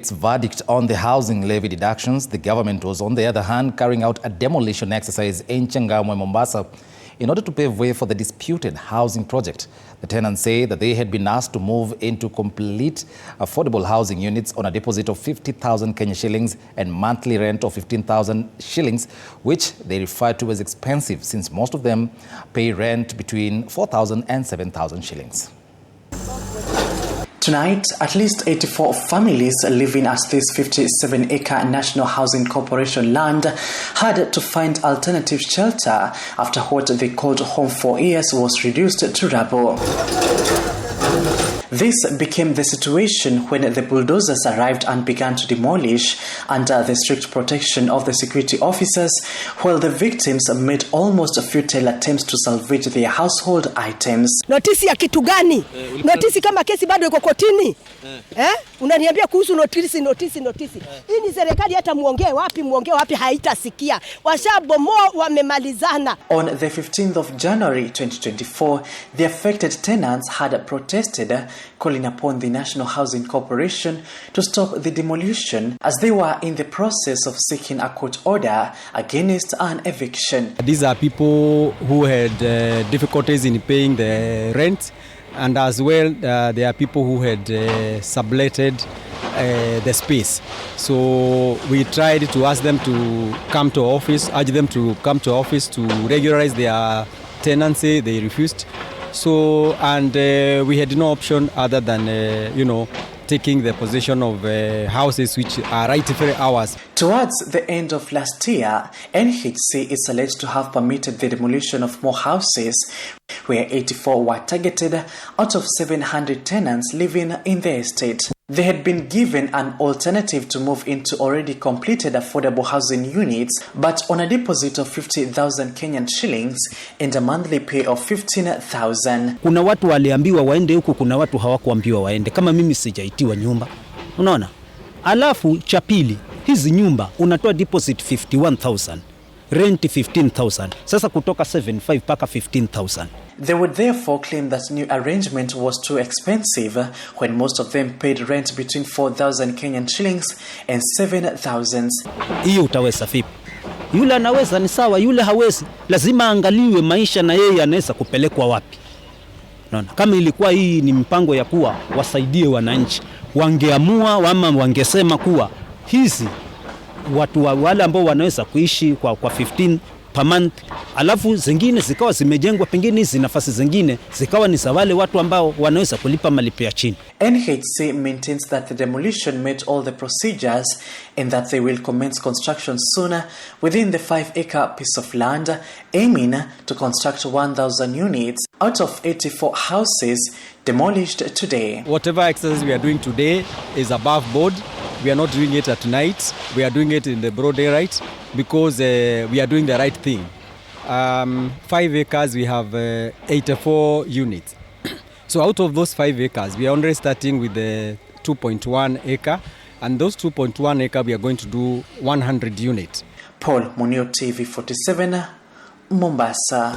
Its verdict on the housing levy deductions, the government was on the other hand carrying out a demolition exercise in Changamwe, Mombasa, in order to pave way for the disputed housing project. The tenants say that they had been asked to move into complete affordable housing units on a deposit of 50,000 Kenya shillings and monthly rent of 15,000 shillings, which they refer to as expensive since most of them pay rent between 4,000 and 7,000 shillings. Tonight, at least 84 families living at this 57-acre National Housing Corporation land had to find alternative shelter after what they called home for years was reduced to rubble. This became the situation when the bulldozers arrived and began to demolish under the strict protection of the security officers, while the victims made almost futile attempts to salvage their household items. Notisi ya kitu gani? Notisi kama kesi bado iko kotini? Unaniambia kuhusu notisi. Hii ni serikali, hata muongee wapi haitasikia. Washabomoa, wamemalizana. On the 15th of January 2024, the affected tenants had protested, calling upon the National Housing Corporation to stop the demolition as they were in the process of seeking a court order against an eviction. These are people who had difficulties in paying the rent, and as well there are people who had subletted the space. So we tried to ask them to come to office, urge them to come to office to regularize their tenancy. They refused. So, and we had no option other than, taking the possession of houses which are rightfully ours. Towards the end of last year, NHC is alleged to have permitted the demolition of more houses, where 84 were targeted out of 700 tenants living in the estate. They had been given an alternative to move into already completed affordable housing units, but on a deposit of 50,000 Kenyan shillings and a monthly pay of 15,000. Kuna watu waliambiwa waende huku, kuna watu hawakuambiwa waende. Kama mimi sijaitiwa nyumba. Unaona? Alafu cha pili, hizi nyumba unatoa deposit 51,000, rent 15,000. Sasa kutoka 7,500 paka 15,000. They would therefore claim that new arrangement was too expensive when most of them paid rent between 4,000 Kenyan shillings and 7,000. Hiyo utaweza vipi? Yule anaweza ni sawa, yule hawezi. Lazima angaliwe maisha na yeye anaweza kupelekwa wapi. Unaona? Kama ilikuwa hii ni mpango ya kuwa wasaidie wananchi, wangeamua ama wangesema kuwa hizi watu wale ambao wanaweza kuishi kwa 15 per month, alafu zingine zikawa zimejengwa, pengine hizi nafasi zingine zikawa ni za wale watu ambao wanaweza kulipa malipo ya chini. NHC maintains that the demolition met all the procedures and that they will commence construction sooner within the 5-acre piece of land, aiming to construct 1,000 units out of 84 houses demolished today. Whatever exercise we are doing today is above board. We are not doing it at night. We are doing it in the broad daylight because we are doing the right thing. 5 acres, we have 84 units. So out of those 5 acres, we are already starting with the 2.1 acre. And those 2.1 acre, we are going to do 100 units. Paul Munio, TV 47, Mombasa.